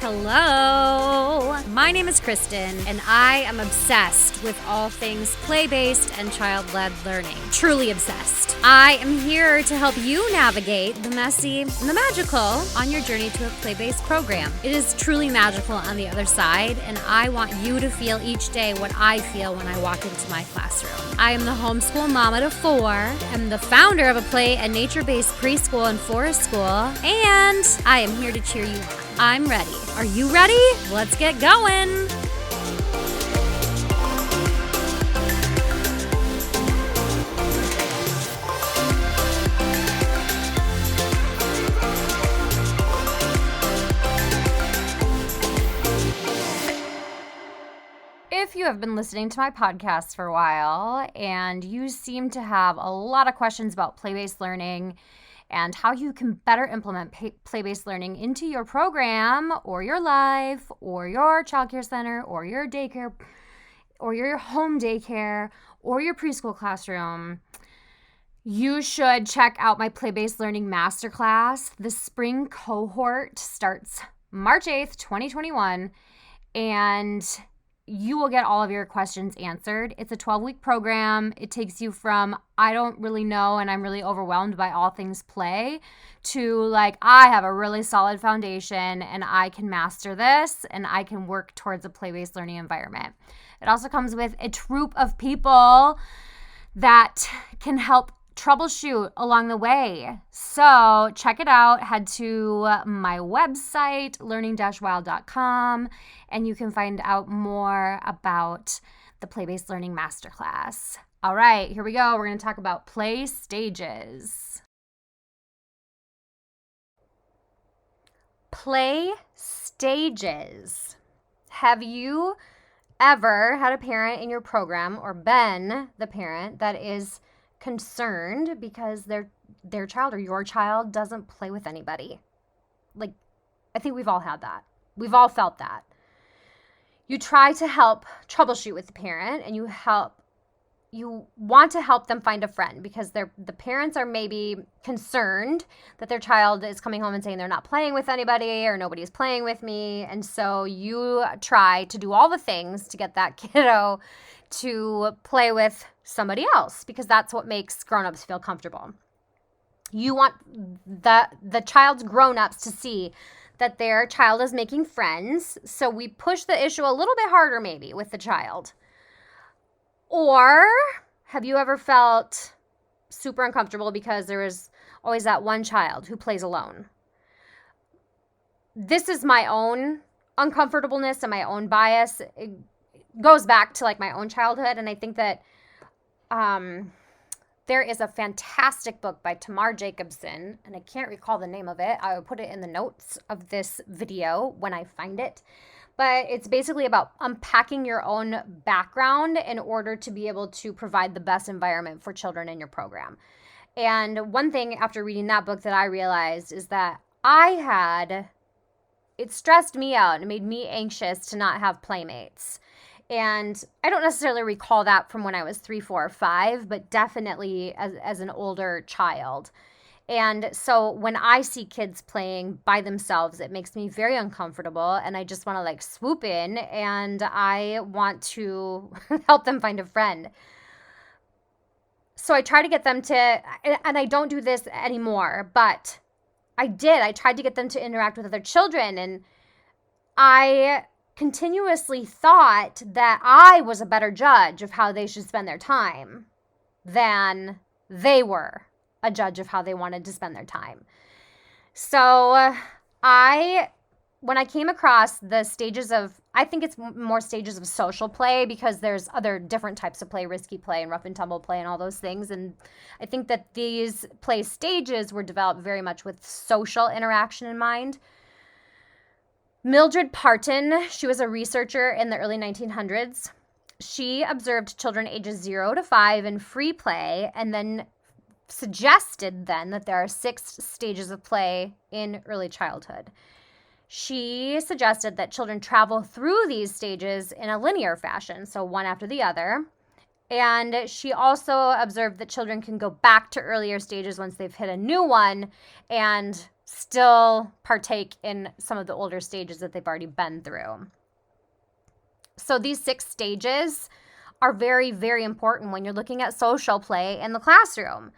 Hello, my name is Kristen, and I am obsessed with all things play-based and child-led learning. Truly obsessed. I am here to help you navigate the messy and the magical on your journey to a play-based program. It is truly magical on the other side, and I want you to feel each day what I feel when I walk into my classroom. I am the homeschool mama to 4. I'm the founder of a play and nature-based preschool and forest school, and I am here to cheer you on. I'm ready. Are you ready? Let's get going. If you have been listening to my podcast for a while and you seem to have a lot of questions about play-based learning and how you can better implement play-based learning into your program or your life or your childcare center or your daycare or your home daycare or your preschool classroom, you should check out my play-based learning masterclass. The spring cohort starts March 8th, 2021, and you will get all of your questions answered. It's a 12-week program. It takes you from, I don't really know and I'm really overwhelmed by all things play, to like, I have a really solid foundation and I can master this and I can work towards a play-based learning environment. It also comes with a troop of people that can help troubleshoot along the way. So check it out. Head to my website, learning-wild.com, and you can find out more about the Play-Based Learning Masterclass. All right, here we go. We're going to talk about play stages. Play stages. Have you ever had a parent in your program or been the parent that is concerned because their child or your child doesn't play with anybody? Like, I think we've all had that. We've all felt that. You try to help troubleshoot with the parent, and you want to help them find a friend because the parents are maybe concerned that their child is coming home and saying they're not playing with anybody or nobody's playing with me. And so you try to do all the things to get that kiddo to play with somebody else because that's what makes grown-ups feel comfortable. You want the child's grown-ups to see that their child is making friends. So we push the issue a little bit harder maybe with the child. Or have you ever felt super uncomfortable because there is always that one child who plays alone? This is my own uncomfortableness and my own bias. It goes back to like my own childhood. And I think that there is a fantastic book by Tamar Jacobson, and I can't recall the name of it. I will put it in the notes of this video when I find it. But it's basically about unpacking your own background in order to be able to provide the best environment for children in your program. And one thing after reading that book that I realized is that it stressed me out and made me anxious to not have playmates. And I don't necessarily recall that from when I was 3, 4, or 5, but definitely as an older child. And so when I see kids playing by themselves, it makes me very uncomfortable, and I just want to like swoop in and I want to help them find a friend. So I try to get them to, and I don't do this anymore, but I tried to get them to interact with other children, and I continuously thought that I was a better judge of how they should spend their time than they were a judge of how they wanted to spend their time. So when I came across the stages of, I think it's more stages of social play because there's other different types of play, risky play and rough and tumble play and all those things. And I think that these play stages were developed very much with social interaction in mind. Mildred Parton, she was a researcher in the early 1900s. She observed children ages 0 to 5 in free play and then suggested then that there are 6 stages of play in early childhood. She suggested that children travel through these stages in a linear fashion, so one after the other. And she also observed that children can go back to earlier stages once they've hit a new one and still partake in some of the older stages that they've already been through. So these 6 stages are very, very important when you're looking at social play in the classroom.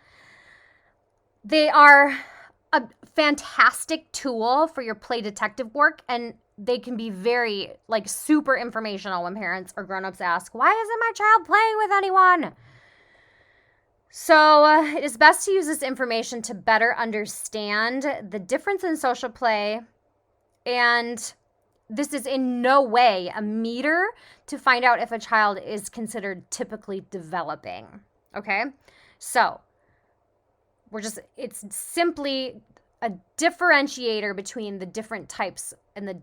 They are a fantastic tool for your play detective work, and they can be very, super informational when parents or grown-ups ask, why isn't my child playing with anyone? So it is best to use this information to better understand the difference in social play, and this is in no way a meter to find out if a child is considered typically developing, okay? So it's simply a differentiator between the different types and the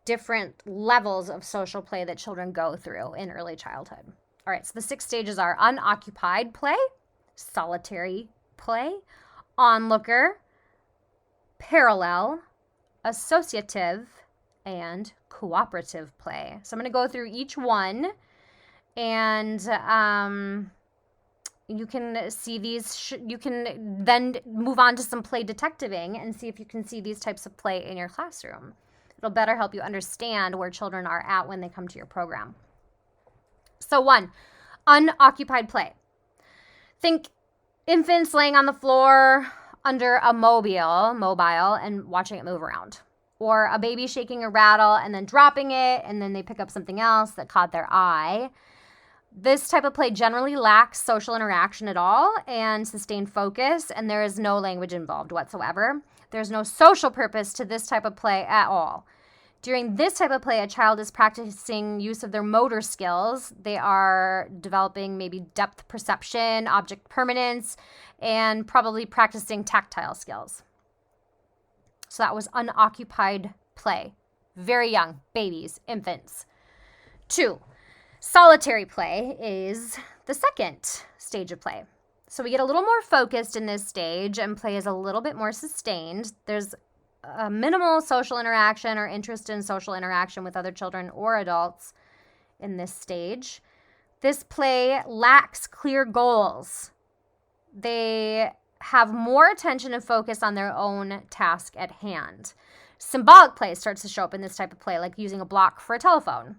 different levels of social play that children go through in early childhood. All right, so the 6 stages are unoccupied play, solitary play, onlooker, parallel, associative, and cooperative play. So I'm going to go through each one, and you can see these. You can then move on to some play detectiving and see if you can see these types of play in your classroom. It'll better help you understand where children are at when they come to your program. So 1, unoccupied play. Think infants laying on the floor under a mobile and watching it move around. Or a baby shaking a rattle and then dropping it, and then they pick up something else that caught their eye. This type of play generally lacks social interaction at all and sustained focus, and there is no language involved whatsoever. There's no social purpose to this type of play at all. During this type of play, a child is practicing use of their motor skills. They are developing maybe depth perception, object permanence, and probably practicing tactile skills. So that was unoccupied play. Very young, babies, infants. 2, solitary play is the 2nd stage of play. So we get a little more focused in this stage, and play is a little bit more sustained. There's a minimal social interaction or interest in social interaction with other children or adults in this stage. This play lacks clear goals. They have more attention and focus on their own task at hand. Symbolic play starts to show up in this type of play, like using a block for a telephone.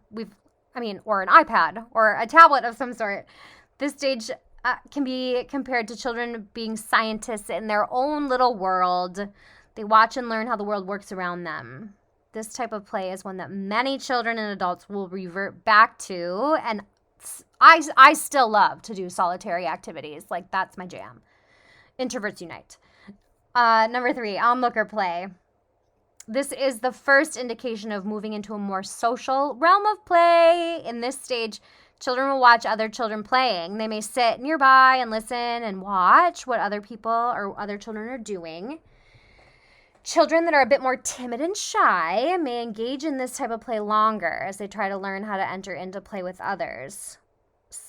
Or an iPad or a tablet of some sort. This stage can be compared to children being scientists in their own little world. They watch and learn how the world works around them. This type of play is one that many children and adults will revert back to, and I still love to do solitary activities. That's my jam. Introverts unite. Number 3, onlooker play. This is the first indication of moving into a more social realm of play. In this stage, children will watch other children playing. They may sit nearby and listen and watch what other people or other children are doing. Children that are a bit more timid and shy may engage in this type of play longer as they try to learn how to enter into play with others.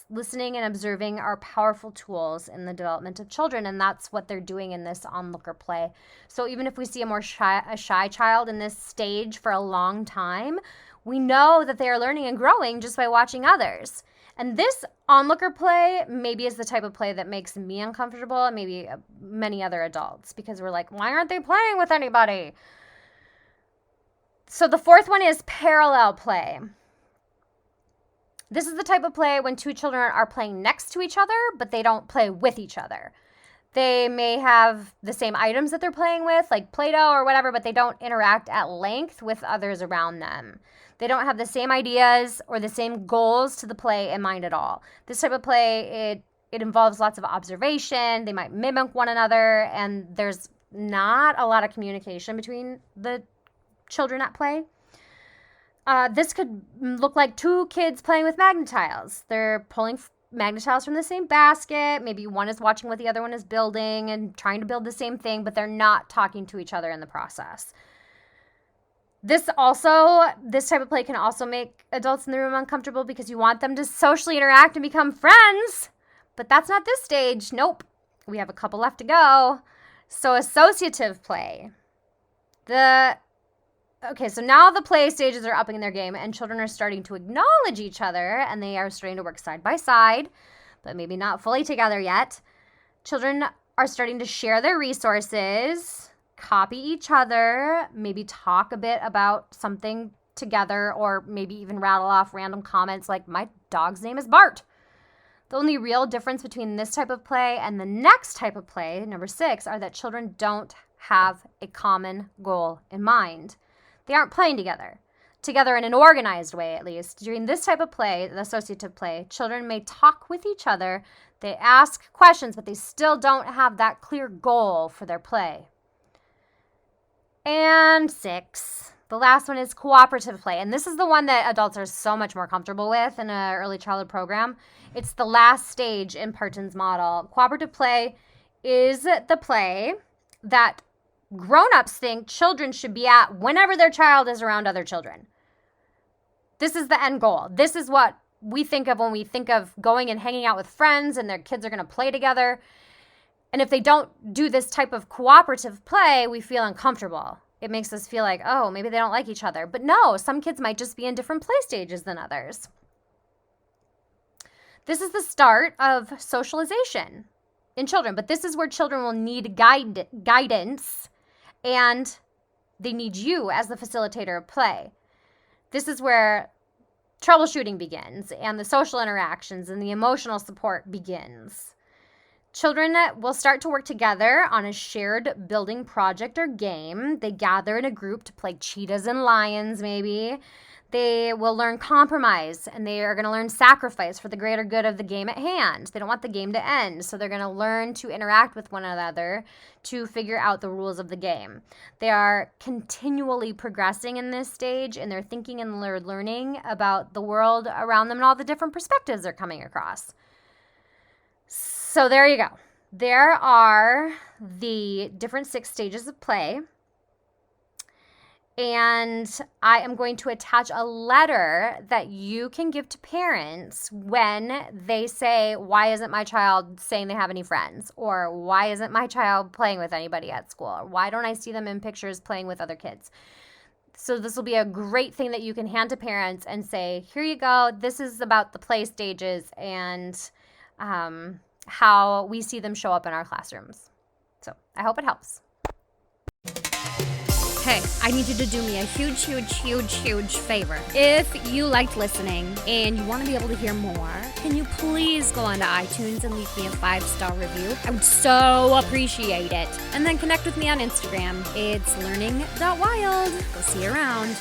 Listening and observing are powerful tools in the development of children, and that's what they're doing in this onlooker play. So even if we see a shy child in this stage for a long time, we know that they are learning and growing just by watching others. And this onlooker play maybe is the type of play that makes me uncomfortable and maybe many other adults, because we're like, why aren't they playing with anybody? So the 4th one is parallel play. This is the type of play when 2 children are playing next to each other, but they don't play with each other. They may have the same items that they're playing with, like Play-Doh or whatever, but they don't interact at length with others around them. They don't have the same ideas or the same goals to the play in mind at all. This type of play, it involves lots of observation. They might mimic one another, and there's not a lot of communication between the children at play. This could look like 2 kids playing with Magna-Tiles. They're pulling Magna-Tiles from the same basket. Maybe one is watching what the other one is building and trying to build the same thing, but they're not talking to each other in the process. This type of play can also make adults in the room uncomfortable because you want them to socially interact and become friends, but that's not this stage. Nope. We have a couple left to go. So associative play. So now the play stages are upping their game, and children are starting to acknowledge each other, and they are starting to work side by side, but maybe not fully together yet. Children are starting to share their resources. copy each other, maybe talk a bit about something together, or maybe even rattle off random comments like, my dog's name is Bart. The only real difference between this type of play and the next type of play, number 6, are that children don't have a common goal in mind. They aren't playing together in an organized way, at least. During this type of play, the associative play, children may talk with each other, they ask questions, but they still don't have that clear goal for their play. And 6, the last one is cooperative play. And this is the one that adults are so much more comfortable with in an early childhood program. It's the last stage in Parton's model. Cooperative play is the play that grown-ups think children should be at whenever their child is around other children. This is the end goal. This is what we think of when we think of going and hanging out with friends and their kids are going to play together. And if they don't do this type of cooperative play, we feel uncomfortable. It makes us feel like, oh, maybe they don't like each other. But no, some kids might just be in different play stages than others. This is the start of socialization in children, but this is where children will need guidance, and they need you as the facilitator of play. This is where troubleshooting begins, and the social interactions and the emotional support begins. Children will start to work together on a shared building project or game. They gather in a group to play cheetahs and lions, maybe. They will learn compromise, and they are going to learn sacrifice for the greater good of the game at hand. They don't want the game to end, so they're going to learn to interact with one another to figure out the rules of the game. They are continually progressing in this stage in their thinking and their learning about the world around them and all the different perspectives they're coming across. So there you go. There are the different 6 stages of play. And I am going to attach a letter that you can give to parents when they say, why isn't my child saying they have any friends? Or why isn't my child playing with anybody at school? Or why don't I see them in pictures playing with other kids? So this will be a great thing that you can hand to parents and say, here you go. This is about the play stages and how we see them show up in our classrooms. So I hope it helps. Hey, I need you to do me a huge favor. If you liked listening and you want to be able to hear more, can you please go onto iTunes and leave me a 5-star review? I would so appreciate it. And then connect with me on Instagram. It's learning.wild. We'll see you around.